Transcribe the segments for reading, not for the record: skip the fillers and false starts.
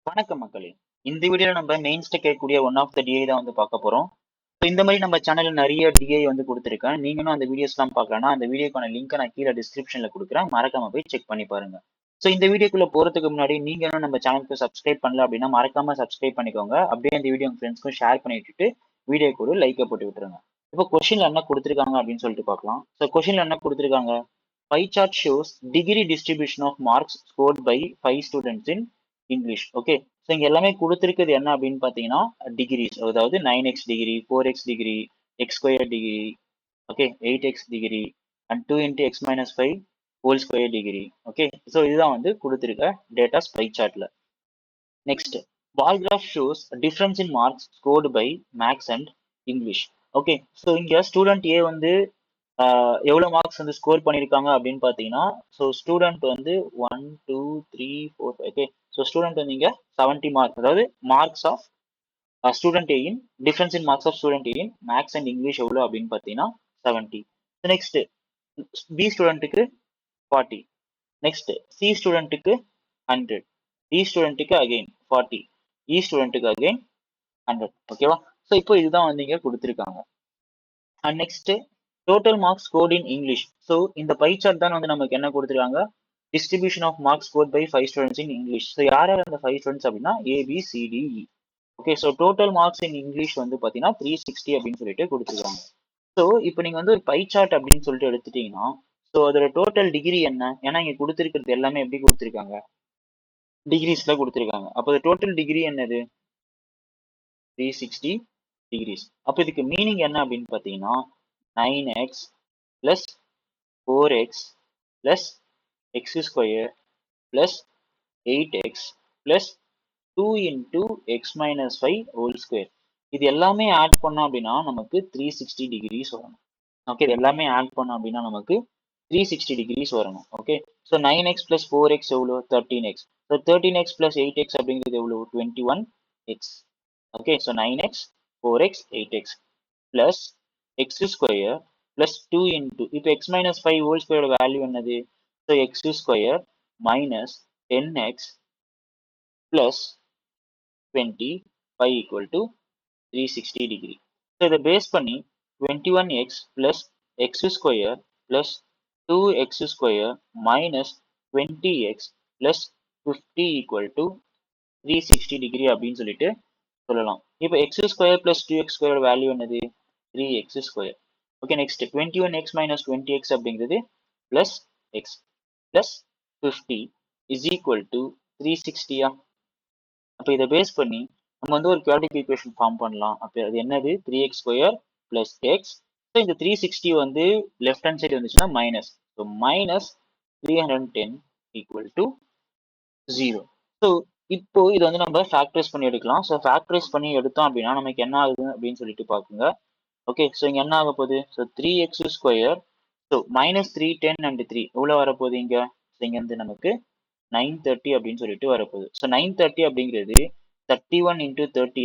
வணக்கம் மக்களே. இந்த வீடியோல நம்ம மெயின்ஸ்ட கேட்கக்கூடிய ஒன் ஆஃப் த டிஐ தான் வந்து பார்க்க போறோம். ஸோ இந்த மாதிரி நம்ம சேனல்ல நிறைய டிஐ வந்து கொடுத்துருக்கேன். நீங்களும் அந்த வீடியோஸ்லாம் பார்க்கலன்னா அந்த வீடியோக்கான லிங்க்கை நான் கீழே டிஸ்கிரிப்ஷன்ல கொடுக்குறேன். மறக்காம போய் செக் பண்ணி பாருங்க. ஸோ இந்த வீடியோக்குள்ள போறதுக்கு முன்னாடி நீங்க இன்னும் நம்ம சேனலுக்கு சப்ஸ்கிரைப் பண்ணல அப்படின்னா மறக்காம சப்ஸ்கிரைப் பண்ணிக்கோங்க. அப்படியே இந்த வீடியோ உங்க ஃப்ரெண்ட்ஸ்க்கும் ஷேர் பண்ணி விட்டுட்டு வீடியோக்கு ஒரு லைக்கை போட்டு விட்டுருங்க. இப்போ கொஸ்டின்ல என்ன கொடுத்துருக்காங்க அப்படின்னு சொல்லிட்டு பார்க்கலாம். ஸோ கொஸ்டின்ல என்ன கொடுத்துருக்காங்க? Pie chart shows degree distribution of marks scored by 5 students in English. Okay. So இங்க எல்லாமே கொடுத்துருக்குது என்ன அப்படின்னு பார்த்தீங்கன்னா டிகிரிஸ், அதாவது 9x degree, 4x degree, X square degree, okay, 8x degree and 2 into X minus 5 whole square degree. Okay, so இதுதான் வந்து கொடுத்துருக்க டேட்டாஸ் பை சார்ட்ல. Next, bar graph shows difference in marks scored by maths and English. Okay, so இங்க student A வந்து எவ்வளோ marks வந்து score பண்ணியிருக்காங்க அப்படின்னு பார்த்தீங்கன்னா, ஸோ ஸ்டூடெண்ட் வந்து 1 2 3 4 ஓகே, ஸோ ஸ்டூடெண்ட் வந்து இங்கே 70 மார்க்ஸ், அதாவது மார்க்ஸ் ஆஃப் ஸ்டூடெண்ட் ஏயின் difference in marks of student ஏயின் மேக்ஸ் அண்ட் இங்கிலீஷ் எவ்வளோ அப்படின்னு பார்த்தீங்கன்னா 70. நெக்ஸ்ட் பி ஸ்டூடெண்ட்டுக்கு 40. நெக்ஸ்ட் சி ஸ்டூடெண்ட்டுக்கு 100. டி ஸ்டூடெண்ட்டுக்கு அகெயின் 40. இ ஸ்டூடெண்ட்டுக்கு அகெயின் 100. ஓகேவா? ஸோ இப்போ இதுதான் வந்து இங்கே கொடுத்துருக்காங்க. And next total marks scored in English. So இந்த பை சார்ட் தான் வந்து நமக்கு என்ன கொடுத்துருக்காங்க? Distribution of marks scored by 5 students in English. So யார் யார் அந்த 5 ஸ்டூடெண்ட்ஸ் அப்படின்னா ABCDE. Okay, so total marks in English வந்து பார்த்தீங்கன்னா 360 அப்படின்னு சொல்லிட்டு கொடுத்துருக்காங்க. ஸோ இப்போ நீங்கள் வந்து ஒரு பை சார்ட் அப்படின்னு சொல்லிட்டு எடுத்துட்டீங்கன்னா, ஸோ அதோட டோட்டல் டிகிரி என்ன? ஏன்னா இங்கே கொடுத்துருக்கிறது எல்லாமே எப்படி கொடுத்துருக்காங்க? டிகிரிஸ்ல கொடுத்துருக்காங்க. அப்போ டோட்டல் டிகிரி என்னது? 360 டிகிரிஸ். அப்போ இதுக்கு மீனிங் என்ன அப்படின்னு பார்த்தீங்கன்னா 9x plus 4x plus x square plus 8x plus 2 into x minus 5 whole square. இது எல்லாமே ஆட் பண்ணோம் அப்படின்னா நமக்கு 360 டிகிரிஸ் வரணும். ஓகே, இது எல்லாமே ஆட் பண்ணோம் அப்படின்னா நமக்கு 360 டிகிரிஸ் வரணும். Okay, so 9x plus 4x எவ்வளோ? 13x. So 13x plus 8x அப்படிங்கிறது எவ்வளோ? 21x. Okay, so 9x 4x 8x plus x square plus 2 into, இப்போ x minus 5 whole square value என்னது? So x square minus 10x plus 25 equal to 360 degree. So இதை base பண்ணி 21x plus x square plus 2x square minus 20x plus 50 equal to 360 degree அப்படின்னு சொல்லிட்டு சொல்லலாம். இப்போ x square plus 2x square value என்னது? 3x square. Okay, next 21x minus 20x அப்படிங்கிறது plus x plus 50 is equal to 360. அப்போ இதை base பண்ணி நம்ம வந்து ஒரு குவாட்ரிக் ஈக்குவேஷன் ஃபார்ம் பண்ணலாம். அப்போ அது என்னது? 3x square plus X. So இந்த 360 வந்து லெஃப்ட் ஹேண்ட் சைடு வந்துச்சுன்னா minus, so minus 310 equal to 0. So இப்போ இது வந்து நம்ம ஃபேக்டரைஸ் பண்ணி எடுக்கலாம். ஸோ ஃபேக்டரைஸ் பண்ணி எடுத்தோம் அப்படின்னா நமக்கு என்ன ஆகுது அப்படின்னு சொல்லிட்டு பார்க்குங்க. ஓகே, ஸோ இங்கே என்ன ஆக போகுது? So 3x square, so minus 310 and 3 எவ்வளோ வரப்போகுது இங்கே? ஸோ இங்கே வந்து நமக்கு 930 அப்படின்னு சொல்லிட்டு வரப்போகுது. ஸோ 930 அப்படிங்கிறது 31 into 30.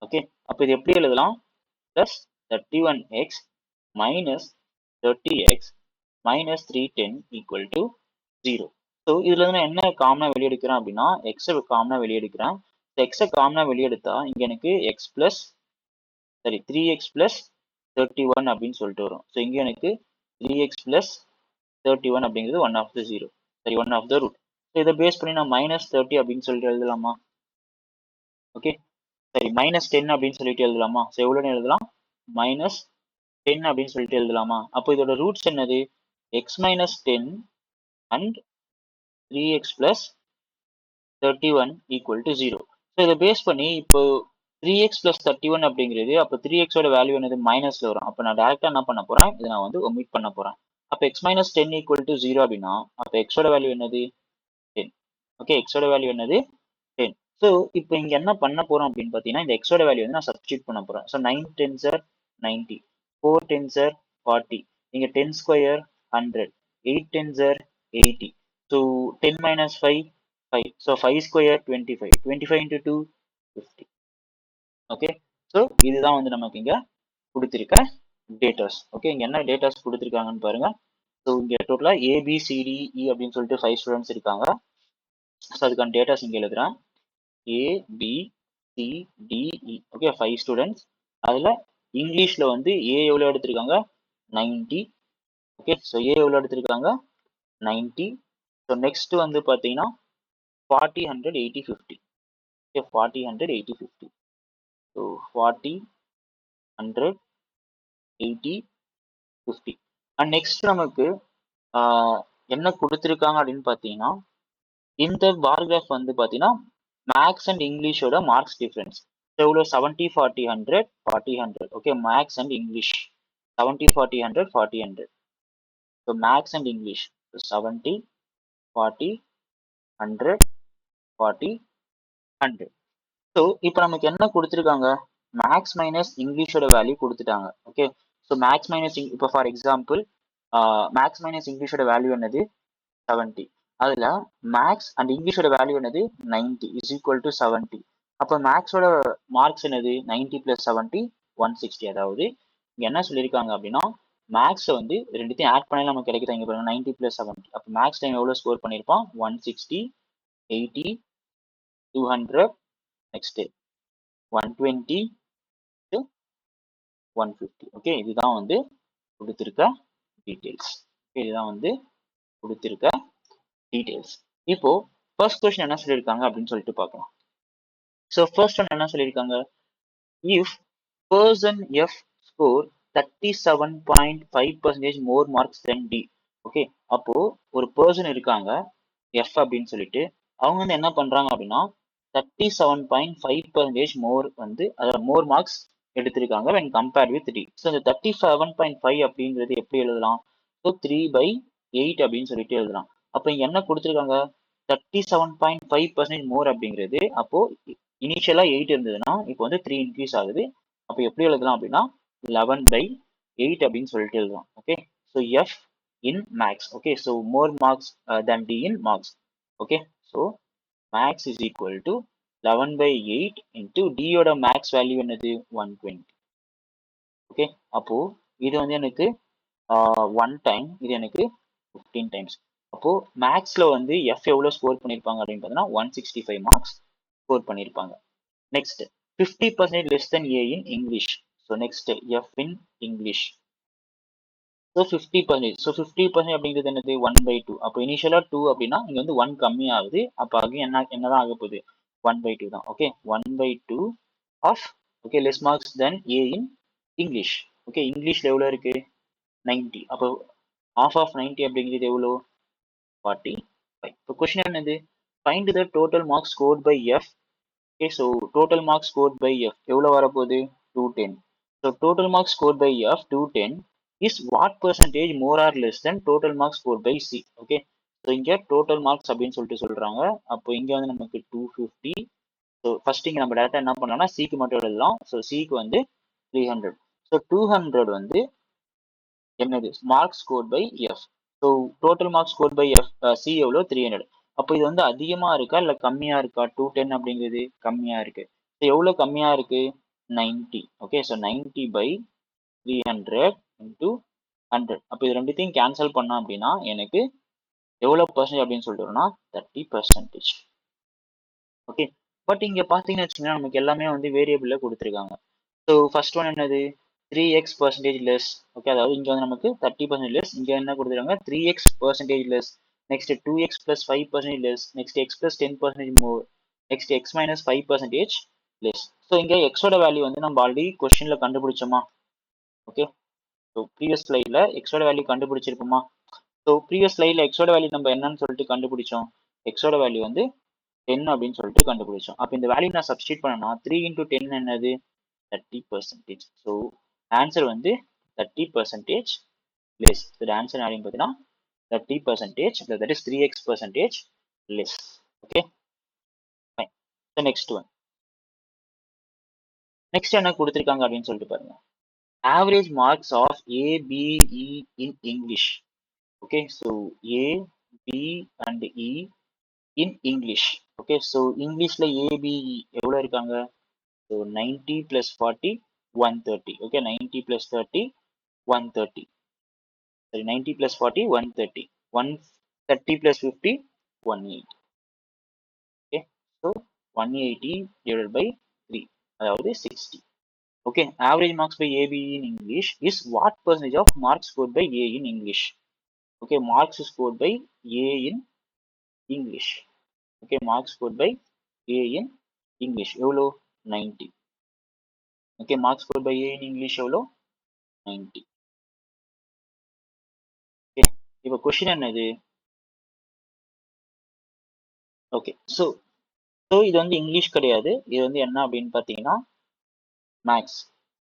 ஓகே, அப்போ இது எப்படி எழுதலாம்? Plus 31x minus 30x minus 310 equal to 0. So இதுல இருந்து நான் என்ன காமனா வெளியெடுக்கிறேன் அப்படின்னா எக்ஸை காமனா வெளியெடுக்கிறேன். எக்ஸை காமனா வெளியெடுத்தா இங்க எனக்கு எக்ஸ் பிளஸ் சரி 3x பிளஸ் 31 அப்படின்னு சொல்லிட்டு வரும். ஸோ இங்க எனக்கு 3x பிளஸ் 31 அப்படிங்கிறது ஒன் ஆஃப் த ஜீரோ, சரி one of the root. So இதை பேஸ் பண்ணி நான் மைனஸ் 30 அப்படின்னு சொல்லிட்டு எழுதலாமா? ஓகே, சரி மைனஸ் 10 அப்படின்னு சொல்லிட்டு எழுதலாமா? ஸோ எவ்வளோன்னு எழுதலாம்? மைனஸ் 10 அப்படின்னு சொல்லிட்டு எழுதலாமா? அப்போ இதோட ரூட்ஸ் என்னது? X minus 10 and 3x plus 31 equal to 0. So இதை பேஸ் பண்ணி இப்போ 3x பிளஸ் 31 அப்படிங்கிறது அப்போ 3xோட வேல்யூ என்னது? மைனஸ்ல வரும். அப்போ நான் டேரக்டா என்ன பண்ண போறேன்? இதை நான் வந்து ஒமிட் பண்ண போறேன். அப்போ எக்ஸ் மைனஸ் 10 ஈக்குவல் டு 0 அப்படின்னா அப்போ எக்ஸோட வேல்யூ என்னது? 10. ஓகே, எக்ஸோட வேல்யூ என்னது? 10. ஸோ இப்போ இங்க என்ன பண்ண போறோம் அப்படின்னு பார்த்தீங்கன்னா இந்த எக்ஸோட வேல்யூ வந்து நான் சப்ஸ்டியூட் பண்ண போறேன். So 9 10s are 90, 4 10s are 40, இங்க 10 square 100, 8 10s are 80. So 10 minus 5 5, so 5 square 25, 25 into 2 50. Okay, so இதுதான் வந்து நமக்கு இங்க கொடுத்திருக்க டேட்டாஸ். ஓகே, இங்க என்ன டேட்டாஸ் கொடுத்திருக்காங்கன்னு பாருங்க. ஸோ இங்க டோட்டலா ஏபிசிடிஇ அப்படின்னு சொல்லிட்டு 5 ஸ்டூடெண்ட்ஸ் இருக்காங்க. ஸோ அதுக்கான டேட்டாஸ் இங்கே எழுதுறேன். A B C D E. Okay 5 students. அதில் இங்கிலீஷில் வந்து A எவ்வளோ எடுத்திருக்காங்க 90. ஓகே ஸோ A எவ்வளோ எடுத்திருக்காங்க 90. ஸோ நெக்ஸ்ட் வந்து பார்த்தீங்கன்னா 40 100 80 50. ஓகே 40 100 80 50. ஸோ 40 100 80 50. அண்ட் நெக்ஸ்ட் நமக்கு என்ன கொடுத்துருக்காங்க அப்படின்னு பார்த்தீங்கன்னா இந்த பார் கிராஃப் வந்து பார்த்தீங்கன்னா மேக்ஸ் அண்ட் இங்கிலீஷோட மார்க்ஸ் டிஃப்ரென்ஸ் எவ்வளோ 70 40 100 40 100. Okay maths and English 70 40 100 40 100. So maths and English 70 40 100 40 100. So இப்போ நமக்கு என்ன கொடுத்துருக்காங்க மேக்ஸ் மைனஸ் இங்கிலீஷோட வேல்யூ கொடுத்துட்டாங்க. ஓகே ஸோ மேக்ஸ் மைனஸ் இப்போ ஃபார் எக்ஸாம்பிள் மேக்ஸ் மைனஸ் இங்கிலீஷோட வேல்யூ என்னது 70. அதில் மேக்ஸ் அண்ட் இங்கிலீஷோட வேல்யூ என்னது 90 இஸ் ஈக்குவல் டு 70. அப்போ மேக்ஸோட மார்க்ஸ் என்னது 90 + 70 160. அதாவது இங்கே என்ன சொல்லியிருக்காங்க அப்படின்னா மேக்ஸை வந்து ரெண்டுத்தையும் ஆட் பண்ணி நமக்கு கிடைக்குது. இங்கே பாருங்க 90 + 70. அப்போ மேக்ஸ் டைம் எவ்வளோ ஸ்கோர் பண்ணியிருப்பான் 160 80 200 நெக்ஸ்ட் 120 150. ஓகே இதுதான் வந்து கொடுத்துருக்க டீட்டெயில்ஸ். இதுதான் வந்து கொடுத்துருக்க டீடைல்ஸ். இப்போ ஃபர்ஸ்ட் கொஸ்டின் என்ன சொல்லியிருக்காங்க அப்படின்னு சொல்லிட்டு பார்க்கலாம். ஸோ ஃபர்ஸ்ட் ஒன் என்ன சொல்லியிருக்காங்க if person F score 37.5% more marks then D. Okay அப்போ ஒரு பர்சன் இருக்காங்க எஃப் அப்படின்னு சொல்லிட்டு அவங்க வந்து என்ன பண்றாங்க அப்படின்னா 37.5% மோர் வந்து அதாவது மோர் மார்க்ஸ் எடுத்திருக்காங்க when compared with D. So இந்த 37.5 அப்படிங்கிறது எப்படி எழுதலாம் ஸோ 3/8 அப்படின்னு சொல்லிட்டு எழுதலாம். அப்போ இங்க என்ன கொடுத்துருக்காங்க 37.5% மோர் அப்படிங்கிறது அப்போ இனிஷியலா 8 இருந்ததுன்னா இப்போ வந்து 3 இன்க்ரீஸ் ஆகுது. அப்போ எப்படி எழுதலாம் அப்படின்னா 11/8 அப்படின்னு சொல்லிட்டு எழுதலாம். Okay so F in maths. Okay so more marks then D in marks. Okay so maths is equal to 11/8 into டியோட மேக்ஸ் வேல்யூ என்னது 120. ஓகே அப்போ இது வந்து எனக்கு 1 டைம், இது எனக்கு 15 டைம்ஸ். அப்போ மேக்ஸ்ல வந்து எஃப் எவ்வளோ ஸ்கோர் பண்ணியிருப்பாங்க அப்படின்னு பார்த்தீங்கன்னா 165 மார்க்ஸ் ஸ்கோர் பண்ணியிருப்பாங்க. Next 50% less than A in English. So next F in English. So 50%. So 50% அப்படிங்கிறது என்னது 1/2. அப்போ இனிஷியலாக 2 அப்படின்னா இங்கே வந்து 1 கம்மி ஆகுது. அப்போ அகைன் என்னதான் ஆக போகுது 1/2 தான். Okay 1/2 of okay less marks then A in English. Okay இங்கிலீஷ்ல எவ்வளோ இருக்கு 90. அப்போ half of 90 அப்படிங்கிறது எவ்வளோ 45. இப்போ கொஸ்டின் என்னது find the total marks scored by F. Okay so total marks scored by F எவ்வளோ வரப்போகுது 210. So total marks scored by F 210 is what percentage more or less than total marks scored by C. Okay so இங்கே total marks அப்படின்னு சொல்லிட்டு சொல்றாங்க. அப்போ இங்கே வந்து நமக்கு 250. ஸோ ஃபர்ஸ்ட் இங்கே நம்ம டேரக்டா என்ன பண்ணலாம்னா சிக்கு மட்டும் எழுதலாம். ஸோ சிக்கு வந்து 300. ஸோ 200 வந்து என்னது marks score by F. So total marks score by F C எவ்வளோ 300. அப்போ இது வந்து அதிகமா இருக்கா இல்லை கம்மியா இருக்கா 210 அப்படிங்கிறது கம்மியா இருக்கு. ஸோ எவ்வளோ கம்மியா இருக்கு 90. Okay so 90/300 into 100. அப்போ இது ரெண்டுத்தையும் கேன்சல் பண்ணோம் அப்படின்னா எனக்கு எவ்வளோ பர்சன்டேஜ் அப்படின்னு சொல்லிட்டு வரும்னா 30%. ஓகே பட் இங்க பாத்தீங்கன்னு வச்சுக்கோங்களேன் நமக்கு எல்லாமே வந்து வேரியபிள்ல கொடுத்துருக்காங்க. ஸோ ஃபர்ஸ்ட் ஒன் என்னது 3x% லெஸ். ஓகே அதாவது இங்க வந்து நமக்கு 30% லெஸ். இங்க என்ன கொடுத்துருக்காங்க 3x% less. Next 2x + 5% less. Next x + 10% more. Next x - 5% less. So இங்க எக்ஸோட வேல்யூ வந்து நம்ம ஆல்ரெடி கொஸ்டின்ல கண்டுபிடிச்சோமா. ஓகே ஸோ ப்ரீவியஸ் ஸ்லைட்ல எக்ஸோட வேல்யூ கண்டுபிடிச்சிருப்போமா. ஸோ ப்ரீவியஸ் ஸ்லைட்ல எக்ஸோட வேல்யூ நம்ம என்னன்னு சொல்லிட்டு கண்டுபிடிச்சோம் எக்ஸோட வேல்யூ வந்து 10 அப்படின்னு சொல்லிட்டு கண்டுபிடிச்சோம். அப்போ இந்த வேல்யூ நான் சப்ஸ்டிட் பண்ணனா 3 × 10 என்னது 30%. ஸோ ஆன்சர் வந்து 30% லெஸ். இதோட ஆன்சர் அப்படின்னு பார்த்தீங்கன்னா 30%, that is 3x% less. Okay, fine. The next one. Next என்ன கொடுத்திருக்காங்க அப்படின்னு சொல்லிட்டு பாருங்க. Average marks of A, B, E in English. Okay, so A, B and E in English. Okay, so Englishல A, B, E எவ்வளோ இருக்காங்க. So 90 + 40 130. Okay, 90 + 30 130. Sorry, 90 + 40 130. 130 + 50 180. So 180 divided by 3, அதாவது 60. Okay, average marks by ABE in English is what percentage of marks scored by A in English? Okay, marks scored by A in English. Okay, marks scored by A in English. எவ்வளோ? 90. Okay, marks scored by A in English எவ்வளோ? 90. Okay, இப்போ question என்னது? Okay, so இது வந்து English கிடையாது. இது வந்து என்ன அப்படின்னு பார்த்தீங்கன்னா maths.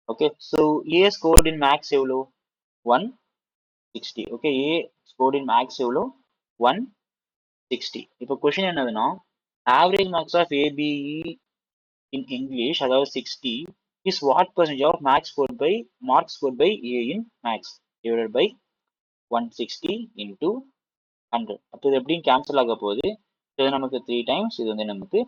Okay, so A scored in maths எவ்வளோ? 160. Okay, A scored in maths எவ்வளோ? 160. இப்போ கொஸ்டின் என்னதுன்னா average marks of ABE in English, அதாவது 60, is what percentage of marks scored by A in maths divided by 160 into 100. அப்போ இது எப்படின்னு cancel ஆக போகுது? இது நமக்கு 3 டைம்ஸ், இது வந்து நமக்கு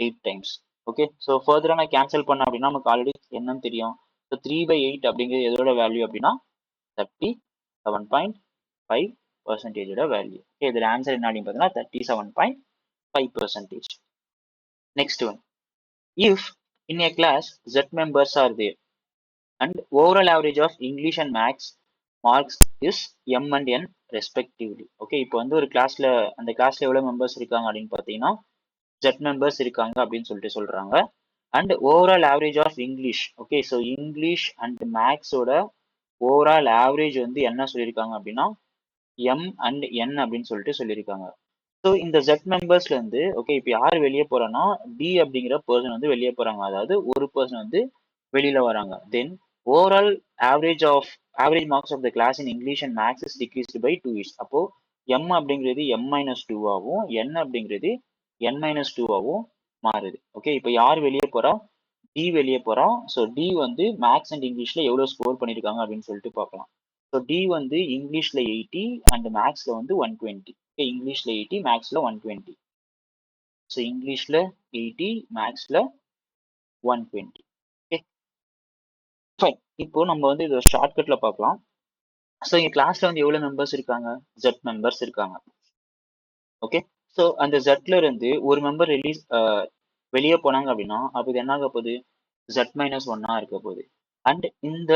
8 டைம்ஸ். ஓகே, ஸோ ஃபர்தராக நான் கேன்சல் பண்ண அப்படின்னா நமக்கு ஆல்ரெடி என்னன்னு தெரியும். ஸோ 3/8 அப்படிங்கிறது எதோட வேல்யூ அப்படின்னா 37.5% வேல்யூ. ஓகே, இதோட ஆன்சர் என்ன அப்படின்னு பார்த்தீங்கன்னா 37.5%. Next one, if in a class Z members are there and overall average of English and Maths marks is M and N respectively. Okay, இப்போ வந்து ஒரு கிளாஸ்ல, அந்த கிளாஸ்ல எவ்வளவு மெம்பர்ஸ் இருக்காங்க அப்படின்னு பார்த்தீங்கன்னா Z members இருக்காங்க அப்படின்னு சொல்லிட்டு சொல்றாங்க. And overall average of English. Okay, so English and மேக்ஸோட ஓவரால் ஆவரேஜ் வந்து என்ன சொல்லியிருக்காங்க அப்படின்னா எம் அண்ட் என் அப்படின்னு சொல்லிட்டு சொல்லியிருக்காங்க. ஸோ இந்த ஜெட் மெம்பர்ஸ்ல இருந்து ஓகே, இப்போ யார் வெளியே போறோம்னா டி அப்படிங்கிற பர்சன் வந்து வெளியே போறாங்க, அதாவது ஒரு பர்சன் வந்து வெளியில வராங்க. Then overall average marks of the class in English and maths is decreased by 2 years. அப்போ எம் அப்படிங்கிறது M-2 என் அப்படிங்கிறது N-2 மாறுது. ஓகே, இப்போ யார் வெளியே போறா? டி வெளியே போறா. ஸோ டி வந்து மேக்ஸ் அண்ட் இங்கிலீஷ்ல எவ்வளவு ஸ்கோர் பண்ணிருக்காங்க அப்படின்னு சொல்லிட்டு பார்க்கலாம். ஸோ டி வந்து இங்கிலீஷ்ல 80 அண்ட் மேக்ஸ்ல வந்து 120. ஓகே, இங்கிலீஷ்ல 80, மேக்ஸ்ல 120. ஸோ இங்கிலீஷ்ல 80, மேக்ஸ்ல 120. Okay, fine. இப்போ நம்ம வந்து இதை ஷார்ட்கட்ல பார்க்கலாம். ஸோ இங்க கிளாஸ்ல வந்து எவ்வளவு மெம்பர்ஸ் இருக்காங்க? ஜெட் மெம்பர்ஸ் இருக்காங்க. ஓகே, ஸோ அந்த ஜெட்ல இருந்து ஒரு மெம்பர் வெளியே போனாங்க அப்படின்னா அப்போ இது என்ன ஆக போகுது? Z-1 இருக்க போகுது. அண்ட் இந்த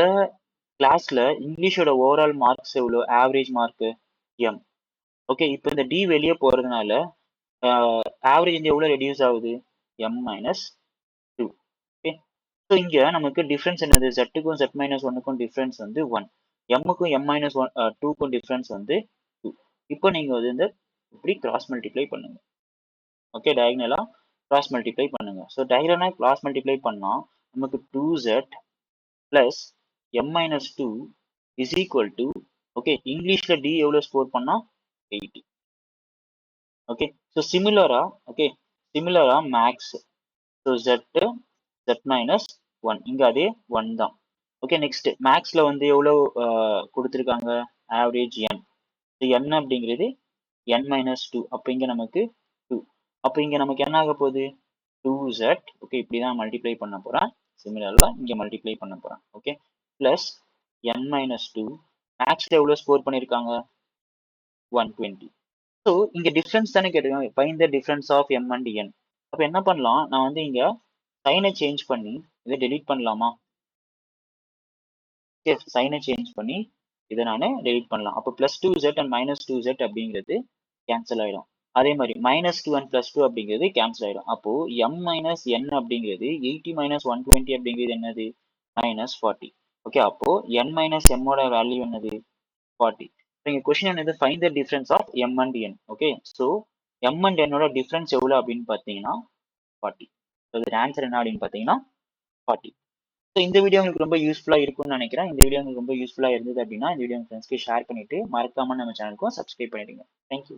கிளாஸ்ல இங்கிலீஷோட ஓவரால் மார்க்ஸ் எவ்வளோ? Average mark M. ஓகே, இப்போ இந்த டி வெளியே போறதுனால ஆவரேஜ் வந்து எவ்வளோ ரெடியூஸ் ஆகுது? M-2. ஓகே, ஸோ இங்க நமக்கு டிஃபரன்ஸ் என்னது? Z-க்கும் Z-1க்கும் டிஃபரன்ஸ் வந்து 1, M-க்கும் M-2க்கும் டிஃபரன்ஸ் வந்து 2. இப்போ நீங்க வந்து இந்த இப்படி கிராஸ் மல்டிப்ளை பண்ணுங்க. ஓகே, டயகனலா கிராஸ் மல்டிப்ளை பண்ணுங்க. ஸோ டயகனலா கிராஸ் மல்டிப்ளை பண்ணா நமக்கு 2Z plus M-2 is equal to, okay, இங்கிலீஷ்ல டி எவ்வளவு ஸ்கோர் பண்ணா? 80. ஓகே, ஸோ சிமிலரா மேக்ஸ், ஸோ Z-1 இங்க அதே 1 தான். ஓகே, நெக்ஸ்ட் மேக்ஸ்ல வந்து எவ்வளவு கொடுத்துருக்காங்க? ஆவரேஜ் என். என் அப்படிங்கிறது N-2. அப்போ இங்க நமக்கு 2. அப்போ இங்க நமக்கு என்ன ஆக போகுது? 2Z. ஓகே, இப்படிதான் மல்டிப்ளை பண்ண போறேன். சிமிலர்ல இங்க மல்டிப்ளை பண்ண போறேன். Okay, plus N-2. மேக்ஸ்ல எவ்வளவு ஸ்கோர் பண்ணிருக்காங்க? 120. ஸோ இங்க டிஃபரன்ஸ் தானே கேட்டிருக்காங்க. Find the difference of M and N. அப்போ என்ன பண்ணலாம்? நான் வந்து இங்க சைனை சேஞ்ச் பண்ணி இதை டெலீட் பண்ணலாமா? ஓகே, சைனை சேஞ்ச் பண்ணி இதை நான் டெலீட் பண்ணலாம். அப்போ +2Z அண்ட் -2Z அப்படிங்கிறது கேன்சல் ஆயிடும். அதே மாதிரி -2 and +2 அப்படிங்கிறது கேன்சல் ஆயிடும். அப்போ M-N அப்படிங்கிறது 80 - 120 அப்படிங்கிறது என்னது? -40. ஓகே, அப்போ N-M ஓட வேல்யூ என்னது? 40. இங்க கொஸ்டின் என்னது? Find the difference of M and N. Okay, so M and N ஓட டிஃபரன்ஸ் எவ்வளவு அப்படின்னு பார்த்தீங்கன்னா 40. ஸோ இதோட ஆன்சர் என்ன அப்படின்னு பார்த்தீங்கன்னா 40. ஸோ இந்த வீடியோ உங்களுக்கு ரொம்ப யூஸ்ஃபுல்லா இருக்கும்னு நினைக்கிறேன். இந்த வீடியோ உங்களுக்கு ரொம்ப யூஸ்ஃபுல்லா இருந்தது அப்படின்னா இந்த வீடியோ ஃப்ரெண்ட்ஸ்க்கு ஷேர் பண்ணிட்டு மறக்காம நம்ம சேனலுக்கும் சப்ஸ்கிரைப் பண்ணிடுங்க. தேங்க்யூ.